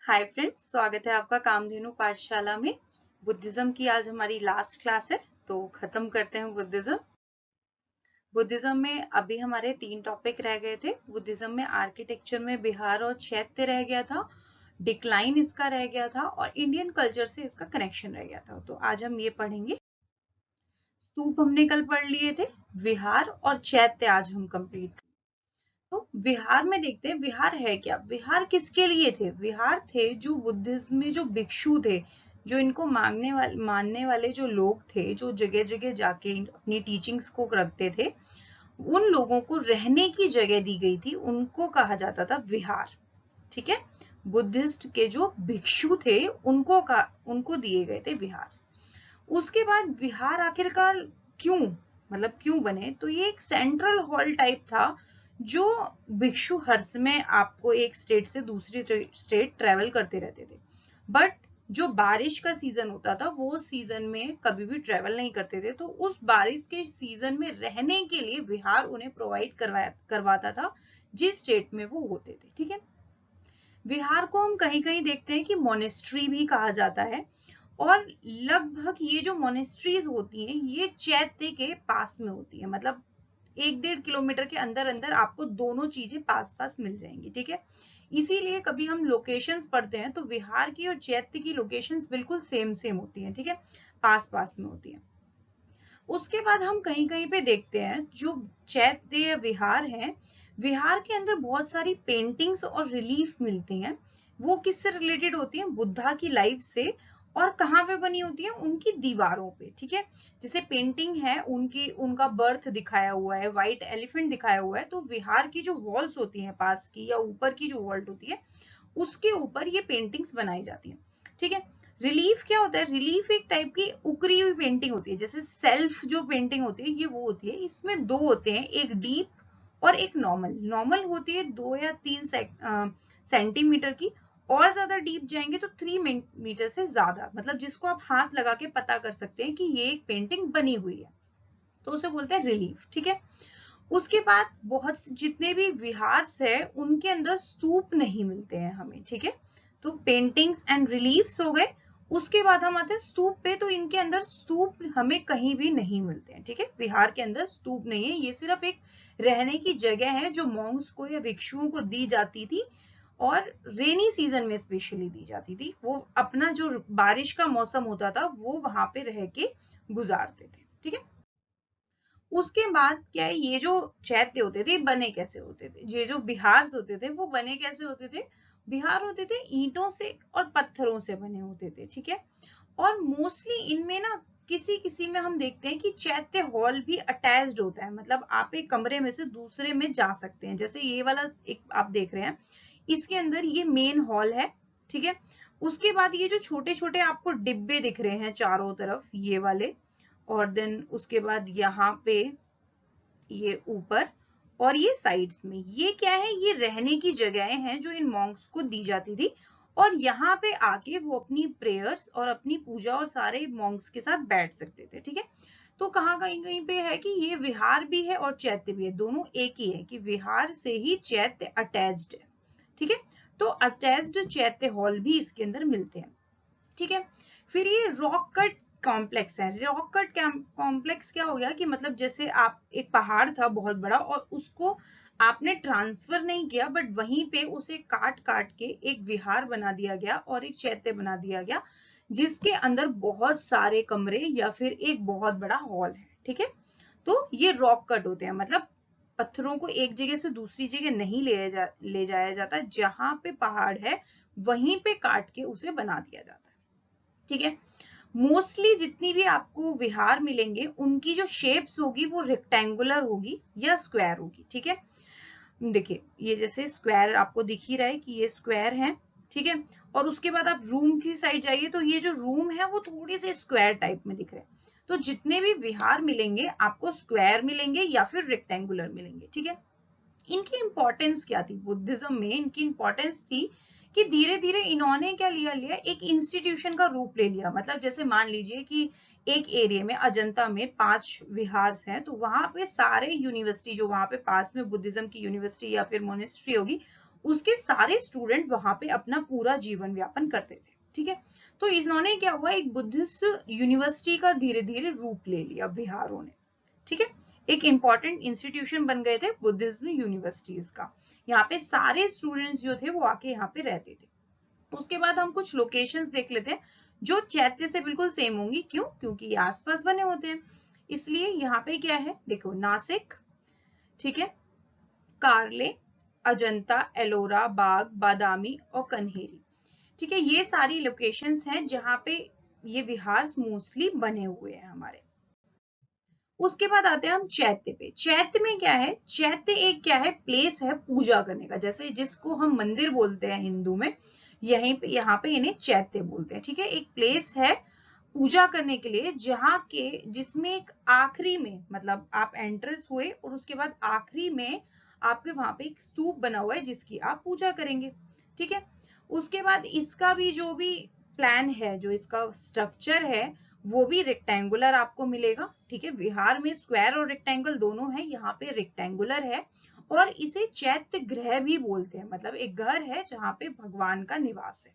Hi friends, स्वागत है आपका कामधेनु पाठशाला में। बुद्धिज्म की आज हमारी लास्ट क्लास है, तो खत्म करते हैं बुद्धिज्म। बुद्धिज्म में अभी हमारे 3 टॉपिक रह गए थे। बुद्धिज्म में आर्किटेक्चर में बिहार और चैत्य रह गया था, डिक्लाइन इसका रह गया था और इंडियन कल्चर से इसका कनेक्शन रह गया था। तो आज हम ये पढ़ेंगे। स्तूप हमने कल पढ़ लिए थे, विहार और चैत्य आज हम कंप्लीट। तो विहार में देखते हैं विहार है क्या। विहार किसके लिए थे? विहार थे जो बुद्धिज्म में जो भिक्षु थे, जो इनको मानने वाले जो लोग थे, जो जगह जगह जाके अपनी टीचिंग्स को रखते थे, उन लोगों को रहने की जगह दी गई थी, उनको कहा जाता था विहार। ठीक है, बुद्धिस्ट के जो भिक्षु थे उनको दिए गए थे विहार। उसके बाद विहार आखिरकार क्यों, मतलब क्यों बने? तो ये एक सेंट्रल हॉल टाइप था, जो भिक्षु हर समय आपको एक स्टेट से दूसरी स्टेट ट्रेवल करते रहते थे। बट जो बारिश का सीजन होता था, वो सीजन में कभी भी ट्रेवल नहीं करते थे, तो उस बारिश के सीजन में रहने के लिए विहार उन्हें प्रोवाइड करवाता था, जिस स्टेट में वो होते थे। ठीक है, विहार को हम कहीं कहीं देखते हैं कि मोनेस्ट्री भी कहा जाता है, और लगभग ये जो मोनेस्ट्रीज होती हैं ये चैत्य के पास में होती है, मतलब 1-1.5 किलोमीटर के अंदर अंदर आपको दोनों चीजें पास पास मिल जाएंगी। ठीक है, इसीलिए कभी हम लोकेशंस पढ़ते हैं तो विहार की और चैत्य की लोकेशंस बिल्कुल सेम सेम होती हैं। ठीक है, पास पास में होती है। उसके बाद हम कहीं कहीं पे देखते हैं जो चैत्य विहार है, विहार के अंदर बहुत सारी पेंटिंग्स और रिलीफ मिलती हैं। वो किससे रिलेटेड होती हैं? बुद्धा की लाइफ से। और कहाँ पे बनी होती है? उनकी दीवारों पे। ठीक है, जैसे पेंटिंग है उनका बर्थ दिखाया हुआ है, व्हाइट एलिफेंट दिखाया हुआ है, तो विहार की जो वॉल्स होती हैं पास की या ऊपर की जो वॉल होती है, उसके ऊपर ये पेंटिंग्स बनाई जाती हैं। ठीक है, रिलीफ क्या होता है? रिलीफ एक टाइप की उकरी हुई पेंटिंग होती है। जैसे सेल्फ जो पेंटिंग होती है ये वो होती है, इसमें दो होते हैं, एक डीप और एक नॉर्मल। नॉर्मल होती है 2 या 3 सेंटीमीटर की, और ज्यादा डीप जाएंगे तो 3 मीटर से ज्यादा, मतलब जिसको आप हाथ लगा के पता कर सकते हैं कि ये एक पेंटिंग बनी हुई है, तो उसे बोलते हैं रिलीफ। ठीक है, उसके बाद बहुत जितने भी विहार्स है उनके अंदर स्तूप नहीं मिलते हैं हमें। ठीक है, तो पेंटिंग्स एंड रिलीफ्स हो गए। उसके बाद हम आते हैं स्तूप पे, तो इनके अंदर स्तूप हमें कहीं भी नहीं मिलते हैं। ठीक है, विहार के अंदर स्तूप नहीं है, ये सिर्फ एक रहने की जगह है जो मॉन्क्स को या भिक्षुओं को दी जाती थी, और रेनी सीजन में स्पेशली दी जाती थी। वो अपना जो बारिश का मौसम होता था वो वहां पे रह के गुजारते थे। ठीक है, उसके बाद क्या है, ये जो चैत्य होते थे बने कैसे होते थे? ये जो बिहार होते थे वो बने कैसे होते थे? बिहार होते थे ईंटों से और पत्थरों से बने होते थे। ठीक है, और मोस्टली इनमें ना किसी किसी में हम देखते हैं कि चैत्य हॉल भी अटैच्ड होता है, मतलब आप एक कमरे में से दूसरे में जा सकते हैं। जैसे ये वाला एक आप देख रहे हैं, इसके अंदर ये मेन हॉल है। ठीक है, उसके बाद ये जो छोटे छोटे आपको डिब्बे दिख रहे हैं चारों तरफ, ये वाले, और देन उसके बाद यहाँ पे ये ऊपर और ये साइड्स में, ये क्या है? ये रहने की जगहें हैं जो इन मॉन्क्स को दी जाती थी, और यहाँ पे आके वो अपनी प्रेयर्स और अपनी पूजा और सारे मॉन्क्स के साथ बैठ सकते थे। ठीक है, तो कहाँ कहीं कहीं पे है कि ये विहार भी है और चैत्य भी है, दोनों एक ही है, कि विहार से ही चैत्य अटैच्ड है। ठीक है, तो अटैच्ड चैत्य हॉल भी इसके अंदर मिलते हैं। ठीक है, फिर ये रॉक कट कॉम्प्लेक्स है। रॉक कट कॉम्प्लेक्स क्या हो गया कि मतलब जैसे आप एक पहाड़ था बहुत बड़ा और उसको आपने ट्रांसफर नहीं किया, बट वहीं पे उसे काट काट के एक विहार बना दिया गया और एक चैत्य बना दिया गया, जिसके अंदर बहुत सारे कमरे या फिर एक बहुत बड़ा हॉल है। ठीक है, तो ये रॉक कट होते हैं, मतलब पत्थरों को एक जगह से दूसरी जगह नहीं ले जाया जाता, जहां पे पहाड़ है वहीं पे काट के उसे बना दिया जाता है। ठीक है, मोस्टली जितनी भी आपको विहार मिलेंगे उनकी जो शेप्स होगी वो रेक्टेंगुलर होगी या स्क्वायर होगी। ठीक है, देखिए ये जैसे स्क्वायर आपको दिख ही रहा है कि ये स्क्वायर है। ठीक है, और उसके बाद आप रूम की साइड जाइए तो ये जो रूम है वो थोड़ी सी स्क्वायर टाइप में दिख रहे हैं। तो जितने भी विहार मिलेंगे आपको स्क्वायर मिलेंगे या फिर रेक्टेंगुलर मिलेंगे। ठीक है, इनकी इंपॉर्टेंस क्या थी? बुद्धिज्म में इनकी इंपॉर्टेंस थी कि धीरे धीरे इन्होंने क्या लिया लिया एक इंस्टीट्यूशन का रूप ले लिया। मतलब जैसे मान लीजिए कि एक एरिया में अजंता में 5 विहार हैं, तो वहां पे सारे यूनिवर्सिटी जो वहां पे पास में बुद्धिज्म की यूनिवर्सिटी या फिर मोनेस्ट्री होगी, उसके सारे स्टूडेंट वहां पे अपना पूरा जीवन व्यापन करते थे। ठीक है, तो इन्होंने क्या हुआ, एक बुद्धिस्ट यूनिवर्सिटी का धीरे धीरे रूप ले लिया बिहारों ने। ठीक है, एक इंपॉर्टेंट इंस्टीट्यूशन बन गए थे बुद्धिज्म यूनिवर्सिटीज का। यहाँ पे सारे स्टूडेंट्स जो थे वो आके यहाँ पे रहते थे। उसके बाद हम कुछ लोकेशंस देख लेते हैं जो चैत्य से बिल्कुल सेम होंगी। क्यों? क्योंकि ये आसपास बने होते हैं, इसलिए यहाँ पे क्या है, देखो नासिक, ठीक है, कार्ले, अजंता, एलोरा, बाग, बादामी और कन्हेरी। ठीक है, ये सारी लोकेशंस हैं जहां पे ये विहार मोस्टली बने हुए हैं हमारे। उसके बाद आते हैं हम चैत्य पे। चैत्य में क्या है, चैत्य एक क्या है, प्लेस है पूजा करने का। जैसे जिसको हम मंदिर बोलते हैं हिंदू में, यहीं पे यहाँ पे इन्हें चैत्य बोलते हैं। ठीक है, एक प्लेस है पूजा करने के लिए, जहाँ के जिसमें एक आखिरी में, मतलब आप एंट्रेंस हुए और उसके बाद आखिरी में आपके वहां पे एक स्तूप बना हुआ है जिसकी आप पूजा करेंगे। ठीक है, उसके बाद इसका भी जो भी प्लान है, जो इसका स्ट्रक्चर है, वो भी रेक्टेंगुलर आपको मिलेगा। ठीक है, बिहार में स्क्वायर और रेक्टेंगल दोनों है, यहाँ पे रेक्टेंगुलर है और इसे चैत्य गृह भी बोलते हैं, मतलब एक घर है जहाँ पे भगवान का निवास है।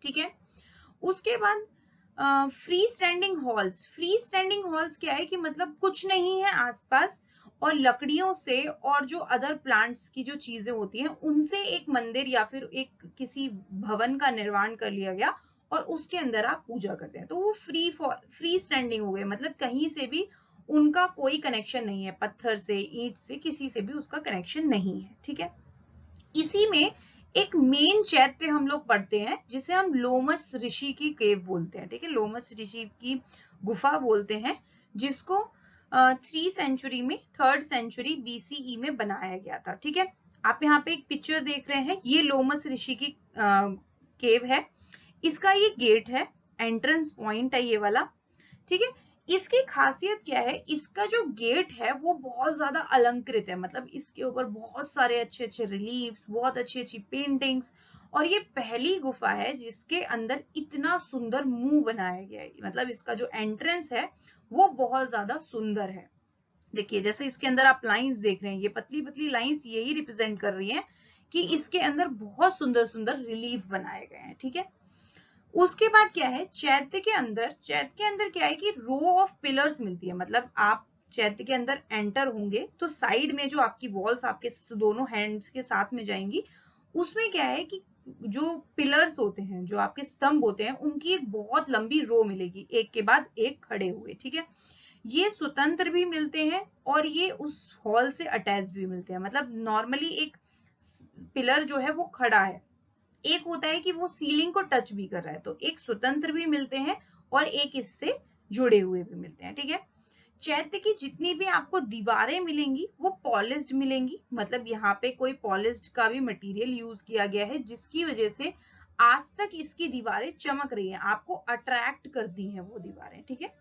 ठीक है, उसके बाद free standing halls. Free standing halls क्या है कि मतलब कुछ नहीं है आसपास, और लकड़ियों से और जो अदर प्लांट्स की जो चीजें होती हैं उनसे एक मंदिर या फिर एक किसी भवन का निर्माण कर लिया गया और उसके अंदर आप पूजा करते हैं, तो वो फ्री स्टैंडिंग हो गए, मतलब कहीं से भी उनका कोई कनेक्शन नहीं है, पत्थर से, ईंट से, किसी से भी उसका कनेक्शन नहीं है। ठीक है, इसी में एक मेन चैत्य हम लोग पढ़ते हैं जिसे हम लोमस ऋषि की केव बोलते हैं। ठीक है, लोमस ऋषि की गुफा बोलते हैं, जिसको 3rd सेंचुरी BCE में बनाया गया था। ठीक है, आप यहाँ पे एक पिक्चर देख रहे हैं, ये लोमस ऋषि की केव है। इसका ये गेट है, एंट्रेंस पॉइंट है ये वाला। ठीक है, इसकी खासियत क्या है, इसका जो गेट है वो बहुत ज्यादा अलंकृत है, मतलब इसके ऊपर बहुत सारे अच्छे अच्छे रिलीफ्स, बहुत अच्छी अच्छी पेंटिंग्स, और ये पहली गुफा है जिसके अंदर इतना सुंदर मुंह बनाया गया है, मतलब इसका जो एंट्रेंस है वो बहुत ज्यादा सुंदर है। देखिए, जैसे इसके अंदर आप लाइंस देख रहे हैं, ये पतली पतली लाइंस यही रिप्रेजेंट कर रही हैं कि इसके अंदर बहुत सुंदर सुंदर रिलीफ बनाए गए हैं। ठीक है, उसके बाद क्या है, चैत्य के अंदर क्या है कि रो ऑफ पिलर्स मिलती है, मतलब आप चैत्य के अंदर एंटर होंगे तो साइड में जो आपकी वॉल्स आपके दोनों हैंड्स के साथ में जाएंगी, उसमें क्या है कि जो पिलर्स होते हैं, जो आपके स्तंभ होते हैं, उनकी एक बहुत लंबी रो मिलेगी, एक के बाद एक खड़े हुए। ठीक है, ये स्वतंत्र भी मिलते हैं और ये उस हॉल से अटैच भी मिलते हैं, मतलब नॉर्मली एक पिलर जो है वो खड़ा है, एक होता है कि वो सीलिंग को टच भी कर रहा है, तो एक स्वतंत्र भी मिलते हैं और एक इससे जुड़े हुए भी मिलते हैं। ठीक है, चैत्य की जितनी भी आपको दीवारें मिलेंगी वो पॉलिश्ड मिलेंगी, मतलब यहाँ पे कोई पॉलिश्ड का भी मटेरियल यूज किया गया है, जिसकी वजह से आज तक इसकी दीवारें चमक रही हैं, आपको अट्रैक्ट करती हैं वो दीवारें। ठीक है,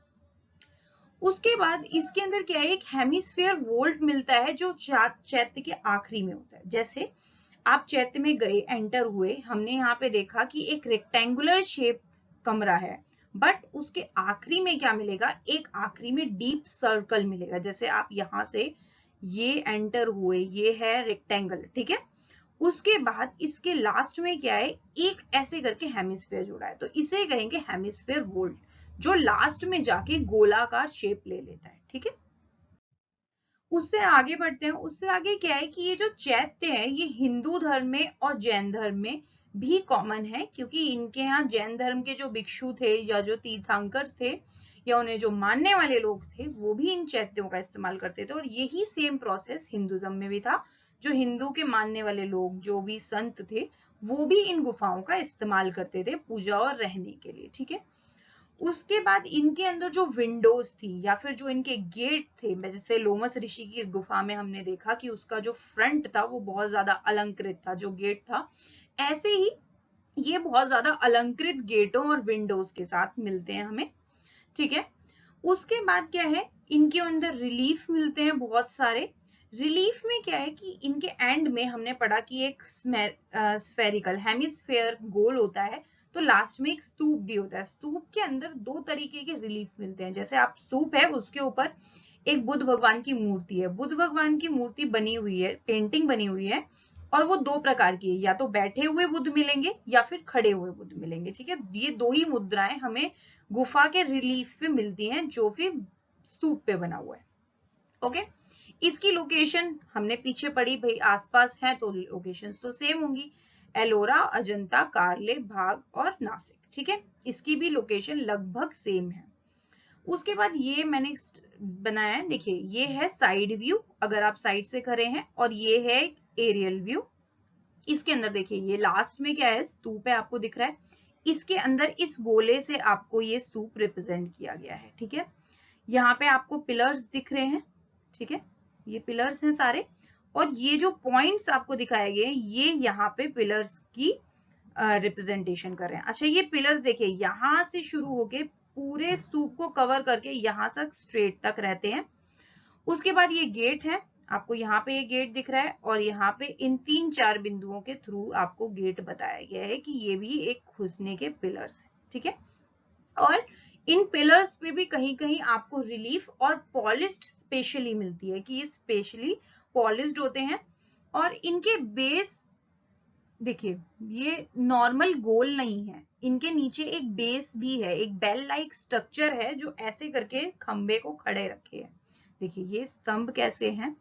उसके बाद इसके अंदर क्या है, एक हेमिस्फीयर वोल्ट मिलता है जो चैत्य के आखिरी में होता है। जैसे आप चैत्य में गए, एंटर हुए, हमने यहाँ पे देखा कि एक रेक्टेंगुलर शेप कमरा है, बट उसके आखिरी में क्या मिलेगा, एक आखिरी में डीप सर्कल मिलेगा। जैसे आप यहाँ से ये एंटर हुए, ये है रेक्टेंगल। ठीक है, उसके बाद इसके लास्ट में क्या है, एक ऐसे करके हेमिस्फीयर जुड़ा है, तो इसे कहेंगे हेमिस्फीयर वोल्ट, जो लास्ट में जाके गोलाकार शेप ले लेता है। ठीक है, उससे आगे बढ़ते हैं। उससे आगे क्या है कि ये जो चैत्य है ये हिंदू धर्म में और जैन धर्म में भी कॉमन है, क्योंकि इनके यहाँ जैन धर्म के जो भिक्षु थे या जो तीर्थंकर थे या उन्हें जो मानने वाले लोग थे, वो भी इन चैत्यों का इस्तेमाल करते थे, और यही सेम प्रोसेस हिंदुज्म में भी था। जो हिंदू के मानने वाले लोग, जो भी संत थे, वो भी इन गुफाओं का इस्तेमाल करते थे पूजा और रहने के लिए। ठीक है, उसके बाद इनके अंदर जो विंडोज थी या फिर जो इनके गेट थे, जैसे लोमस ऋषि की गुफा में हमने देखा कि उसका जो फ्रंट था वो बहुत ज्यादा अलंकृत था, जो गेट था, ऐसे ही ये बहुत ज्यादा अलंकृत गेटों और विंडोज के साथ मिलते हैं हमें। ठीक है, उसके बाद क्या है, इनके अंदर रिलीफ मिलते हैं बहुत सारे। रिलीफ में क्या है कि इनके एंड में हमने पढ़ा कि एक स्फेरिकल हेमिस्फेयर गोल होता है, तो लास्ट में एक स्तूप भी होता है। स्तूप के अंदर दो तरीके के रिलीफ मिलते हैं। जैसे आप स्तूप है, उसके ऊपर एक बुद्ध भगवान की मूर्ति है, बुद्ध भगवान की मूर्ति बनी हुई है, पेंटिंग बनी हुई है, और वो दो प्रकार की है, या तो बैठे हुए बुद्ध मिलेंगे या फिर खड़े हुए बुद्ध मिलेंगे, ठीक है। ये दो ही मुद्राएं हमें गुफा के रिलीफ पे मिलती हैं जो फिर स्तूप पे बना हुआ है। ओके, इसकी लोकेशन हमने पीछे पढ़ी भाई, आसपास है तो लोकेशन तो सेम होंगी, एलोरा, अजंता, कार्ले भाग और नासिक, ठीक है। इसकी भी लोकेशन लगभग सेम है। उसके बाद ये मैंने बनाया है, देखिए ये है साइड व्यू अगर आप साइड से खड़े हैं, और ये है एरियल व्यू। इसके अंदर देखिए ये लास्ट में क्या है, स्तूप है, आपको दिख रहा है। इसके अंदर इस गोले से आपको ये स्तूप रिप्रेजेंट किया गया है, ठीक है। यहाँ पे आपको पिलर्स दिख रहे हैं, ठीक है, ये पिलर्स हैं सारे, और ये जो पॉइंट्स आपको दिखाए गए ये यहाँ पे पिलर्स की रिप्रेजेंटेशन कर रहे हैं। अच्छा, ये पिलर्स देखिए यहाँ से शुरू होके पूरे स्तूप को कवर करके यहाँ तक स्ट्रेट तक रहते हैं। उसके बाद ये गेट है, आपको यहाँ पे ये गेट दिख रहा है, और यहाँ पे इन 3-4 बिंदुओं के थ्रू आपको गेट बताया गया है कि ये भी एक घुसने के पिलर्स है, ठीक है। और इन पिलर्स पे भी कहीं कहीं आपको रिलीफ और पॉलिश्ड स्पेशली मिलती है कि ये स्पेशली पॉलिश्ड होते हैं। और इनके बेस देखिए ये नॉर्मल गोल नहीं है, इनके नीचे एक बेस भी है, एक बेल लाइक स्ट्रक्चर है जो ऐसे करके खंबे को खड़े रखे है। देखिए ये स्तंभ कैसे हैं,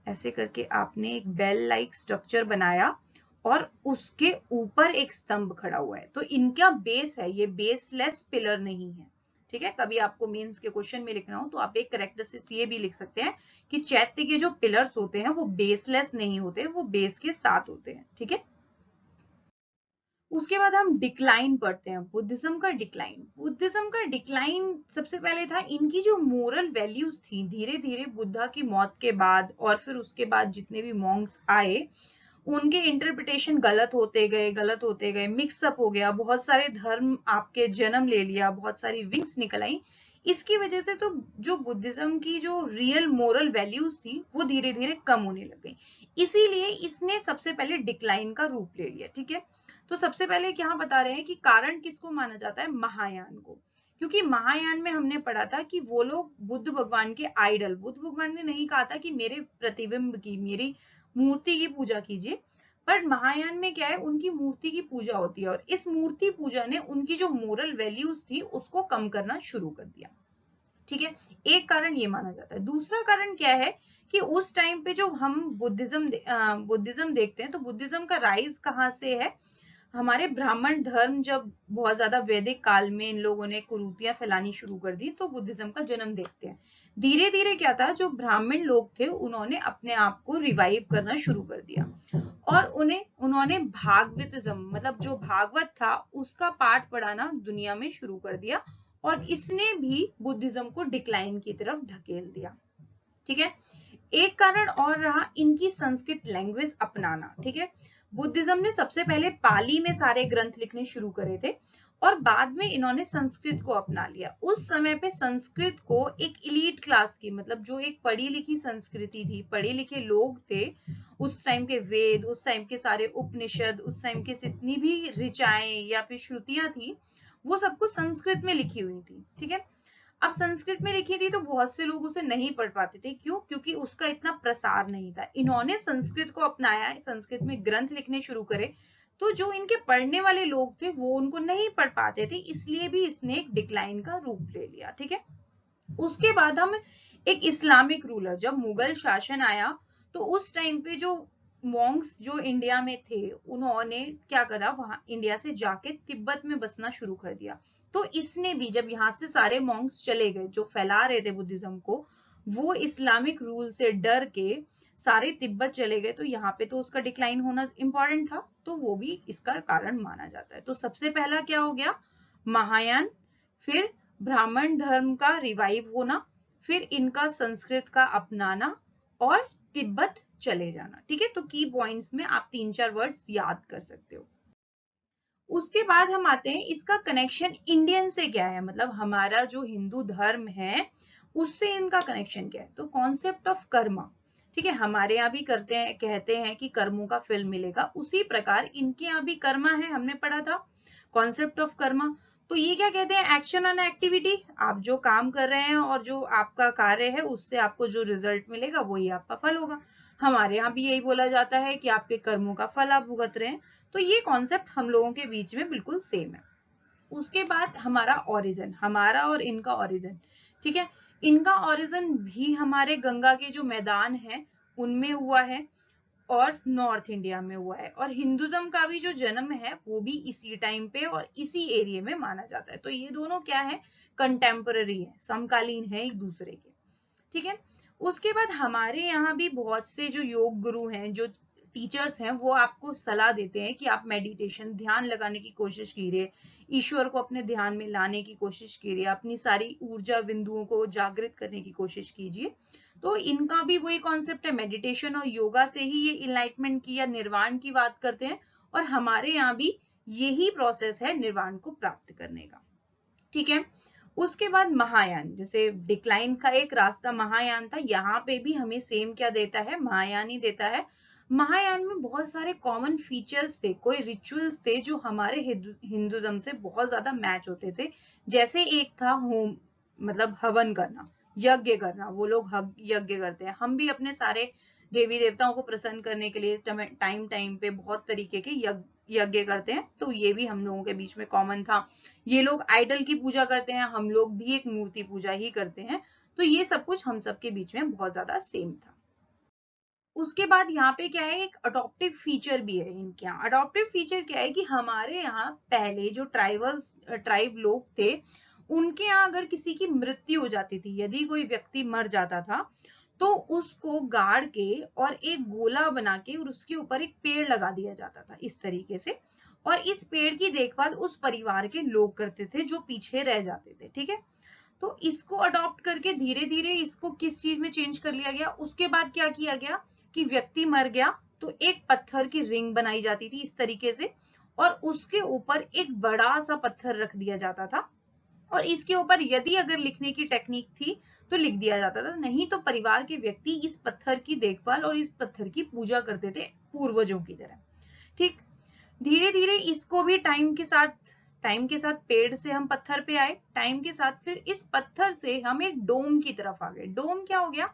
ऐसे करके आपने एक बेल लाइक स्ट्रक्चर बनाया और उसके ऊपर एक स्तंभ खड़ा हुआ है, तो इनका बेस है, ये बेसलेस पिलर नहीं है, ठीक है। कभी आपको मेंस के क्वेश्चन में लिखना हो तो आप एक करेक्टरिस्टिक ये भी लिख सकते हैं कि चैत्य के जो पिलर्स होते हैं वो बेसलेस नहीं होते, वो बेस के साथ होते हैं, ठीक है। उसके बाद हम डिक्लाइन पढ़ते हैं, बुद्धिज्म का डिक्लाइन। बुद्धिज्म का डिक्लाइन सबसे पहले था इनकी जो मोरल वैल्यूज थी, धीरे धीरे बुद्धा की मौत के बाद और फिर उसके बाद जितने भी मॉन्क्स आए उनके इंटरप्रिटेशन गलत होते गए, मिक्सअप हो गया, बहुत सारे धर्म आपके जन्म ले लिया, बहुत सारी विंग्स निकल आई। इसकी वजह से तो जो बुद्धिज्म की जो रियल मोरल वैल्यूज थी वो धीरे धीरे कम होने लग गई, इसीलिए इसने सबसे पहले डिक्लाइन का रूप ले लिया, ठीक है। तो सबसे पहले क्या बता रहे हैं कि कारण किसको माना जाता है, महायान को, क्योंकि महायान में हमने पढ़ा था कि वो लोग बुद्ध भगवान के आइडल, बुद्ध भगवान ने नहीं कहा था कि मेरे प्रतिबिंब की, मेरी मूर्ति की पूजा कीजिए, पर महायान में क्या है, उनकी मूर्ति की पूजा होती है, और इस मूर्ति पूजा ने उनकी जो मोरल वैल्यूज थी उसको कम करना शुरू कर दिया, ठीक है। एक कारण ये माना जाता है। दूसरा कारण क्या है कि उस टाइम पे जो हम बुद्धिज्म देखते हैं, तो बुद्धिज्म का राइज कहाँ से है, हमारे ब्राह्मण धर्म जब बहुत ज्यादा वैदिक काल में इन लोगों ने कुरीतियां फैलानी शुरू कर दी तो बुद्धिज्म का जन्म देखते हैं। धीरे धीरे क्या था, जो ब्राह्मण लोग थे उन्होंने अपने आप को रिवाइव करना शुरू कर दिया, और उन्होंने भागवतिज्म मतलब जो भागवत था उसका पाठ पढ़ाना दुनिया में शुरू कर दिया, और इसने भी बुद्धिज्म को डिक्लाइन की तरफ ढकेल दिया, ठीक है। एक कारण और रहा इनकी संस्कृत लैंग्वेज अपनाना, ठीक है। बुद्धिज्म ने सबसे पहले पाली में सारे ग्रंथ लिखने शुरू करे थे, और बाद में इन्होंने संस्कृत को अपना लिया। उस समय पे संस्कृत को एक इलीट क्लास की, मतलब जो एक पढ़ी लिखी संस्कृति थी, पढ़े लिखे लोग थे, उस टाइम के वेद, उस टाइम के सारे उपनिषद, उस टाइम के जितनी भी ऋचाएं या फिर श्रुतियां थी वो सब कुछ संस्कृत में लिखी हुई थी, ठीक है। अब संस्कृत में लिखी थी तो बहुत से लोग उसे नहीं पढ़ पाते थे, क्यों, क्योंकि उसका इतना प्रसार नहीं था। इन्होंने संस्कृत को अपनाया, संस्कृत में ग्रंथ लिखने शुरू करे, तो जो इनके पढ़ने वाले लोग थे वो उनको नहीं पढ़ पाते थे, इसलिए भी इसने एक डिक्लाइन का रूप ले लिया, ठीक है। उसके बाद हम एक इस्लामिक रूलर, जब मुगल शासन आया तो उस टाइम पे जो मॉन्क्स जो इंडिया में थे उन्होंने क्या करा, वहां इंडिया से जाके तिब्बत में बसना शुरू कर दिया। तो इसने भी, जब यहाँ से सारे मॉन्क्स चले गए जो फैला रहे थे बुद्धिज्म को, वो इस्लामिक रूल से डर के सारे तिब्बत चले गए, तो यहाँ पे तो उसका डिक्लाइन होना इंपॉर्टेंट था, तो वो भी इसका कारण माना जाता है। तो सबसे पहला क्या हो गया, महायान, फिर ब्राह्मण धर्म का रिवाइव होना, फिर इनका संस्कृत का अपनाना, और तिब्बत चले जाना, ठीक है। तो की पॉइंट्स में आप 3-4 वर्ड्स याद कर सकते हो। उसके बाद हम आते हैं इसका कनेक्शन इंडियन से क्या है, मतलब हमारा जो हिंदू धर्म है उससे इनका कनेक्शन क्या है। तो कॉन्सेप्ट ऑफ कर्मा, ठीक है, हमारे यहाँ भी करते हैं, कहते हैं कि कर्मों का फल मिलेगा, उसी प्रकार इनके यहाँ भी कर्मा है, हमने पढ़ा था कॉन्सेप्ट ऑफ कर्मा। तो ये क्या कहते हैं, एक्शन ऑन एक्टिविटी, आप जो काम कर रहे हैं और जो आपका कार्य है उससे आपको जो रिजल्ट मिलेगा वही आपका फल होगा। हमारे यहाँ भी यही बोला जाता है कि आपके कर्मों का फल आप भुगत रहे हैं। तो ये कॉन्सेप्ट हम लोगों के बीच में बिल्कुल सेम है। उसके बाद हमारा ओरिजिन, हमारा और इनका ओरिजिन, ठीक है। इनका ओरिजिन भी हमारे गंगा के जो मैदान है उनमें हुआ है और नॉर्थ इंडिया में हुआ है, और हिंदुज्म का भी जो जन्म है वो भी इसी टाइम पे और इसी एरिया में माना जाता है। तो ये दोनों क्या है, कंटेम्पररी है, समकालीन है एक दूसरे के, ठीक है। उसके बाद हमारे यहाँ भी बहुत से जो योग गुरु हैं, जो टीचर्स हैं, वो आपको सलाह देते हैं कि आप मेडिटेशन, ध्यान लगाने की कोशिश कीजिए, ईश्वर को अपने ध्यान में लाने की कोशिश कीजिए, अपनी सारी ऊर्जा बिंदुओं को जागृत करने की कोशिश कीजिए। तो इनका भी वही कॉन्सेप्ट है, मेडिटेशन और योगा से ही ये इनलाइटमेंट की या निर्वाण की बात करते हैं, और हमारे यहाँ भी यही प्रोसेस है निर्वाण को प्राप्त करने का, ठीक है। उसके बाद महायान, जैसे डिक्लाइन का एक रास्ता महायान था, यहाँ पे भी हमें सेम क्या देता है, महायान ही देता है। महायान में बहुत सारे कॉमन फीचर्स थे, कोई रिचुअल्स थे जो हमारे हिंदुज्म से बहुत ज्यादा मैच होते थे। जैसे एक था होम, मतलब हवन करना, यज्ञ करना, वो लोग यज्ञ करते हैं। हम भी अपने सारे देवी देवताओं को प्रसन्न करने के लिए टाइम टाइम पे बहुत तरीके के यज्ञ करते हैं, तो ये भी हम लोगों के बीच में कॉमन था। ये लोग आइडल की पूजा करते हैं, हम लोग भी एक मूर्ति पूजा ही करते हैं। तो ये सब कुछ हम सबके बीच में बहुत ज्यादा सेम था। उसके बाद यहाँ पे क्या है, एक अडॉप्टिव फीचर भी है इनके यहाँ। अडॉप्टिव फीचर क्या है कि हमारे यहाँ पहले जो ट्राइब लोग थे, उनके यहाँ अगर किसी की मृत्यु हो जाती थी, यदि कोई व्यक्ति मर जाता था, तो उसको गाड़ के और एक गोला बना के और उसके ऊपर एक पेड़ लगा दिया जाता था इस तरीके से, और इस पेड़ की देखभाल उस परिवार के लोग करते थे जो पीछे रह जाते थे, ठीक है। तो इसको अडॉप्ट करके धीरे धीरे इसको किस चीज में चेंज कर लिया गया, उसके बाद क्या किया गया कि व्यक्ति मर गया तो एक पत्थर की रिंग बनाई जाती थी इस तरीके से, और उसके ऊपर एक बड़ा सा पत्थर रख दिया जाता था, और इसके ऊपर यदि अगर लिखने की टेक्निक थी तो लिख दिया जाता था, नहीं तो परिवार के व्यक्ति इस पत्थर की देखभाल और इस पत्थर की पूजा करते थे पूर्वजों की तरह, ठीक। धीरे धीरे इसको भी टाइम के साथ पेड़ से हम पत्थर पे आए, टाइम के साथ फिर इस पत्थर से हम एक डोम की तरफ आ गए। डोम क्या हो गया,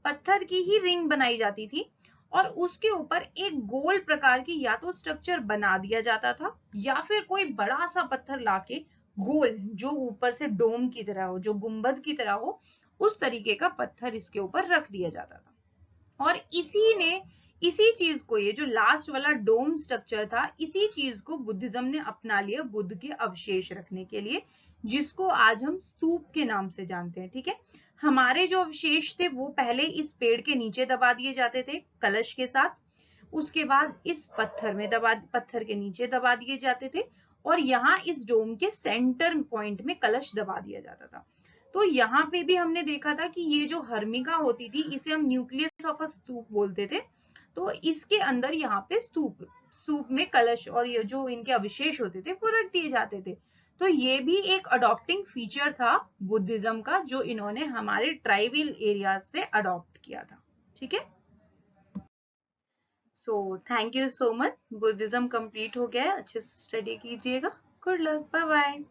पत्थर की ही रिंग बनाई जाती थी, और उसके ऊपर एक गोल प्रकार की या तो स्ट्रक्चर बना दिया जाता था, या फिर कोई बड़ा सा पत्थर लाके गोल, जो ऊपर से डोम की तरह हो, जो गुंबद की तरह हो, उस तरीके का पत्थर इसके ऊपर रख दिया जाता था। और इसी चीज को, ये जो लास्ट वाला डोम स्ट्रक्चर था, इसी चीज को बुद्धिज्म ने अपना लिया बुद्ध के अवशेष रखने के लिए, जिसको आज हम स्तूप के नाम से जानते हैं, ठीक है। हमारे जो अवशेष थे वो पहले इस पेड़ के नीचे दबा दिए जाते थे कलश के साथ, उसके बाद इस पत्थर के नीचे दबा दिए जाते थे, और यहाँ इस डोम के सेंटर पॉइंट में कलश दबा दिया जाता था। तो यहाँ पे भी हमने देखा था कि ये जो हर्मिका होती थी, इसे हम न्यूक्लियस ऑफ अ स्तूप बोलते थे। तो इसके अंदर यहाँ पे स्तूप में कलश और ये जो इनके अवशेष होते थे वो रख दिए जाते थे। तो ये भी एक अडॉप्टिंग फीचर था बुद्धिज्म का, जो इन्होंने हमारे ट्राइबल एरिया से अडॉप्ट किया था, ठीक है। So thank you so much. Buddhism complete हो गया है, अच्छे से स्टडी कीजिएगा। Good luck, bye bye.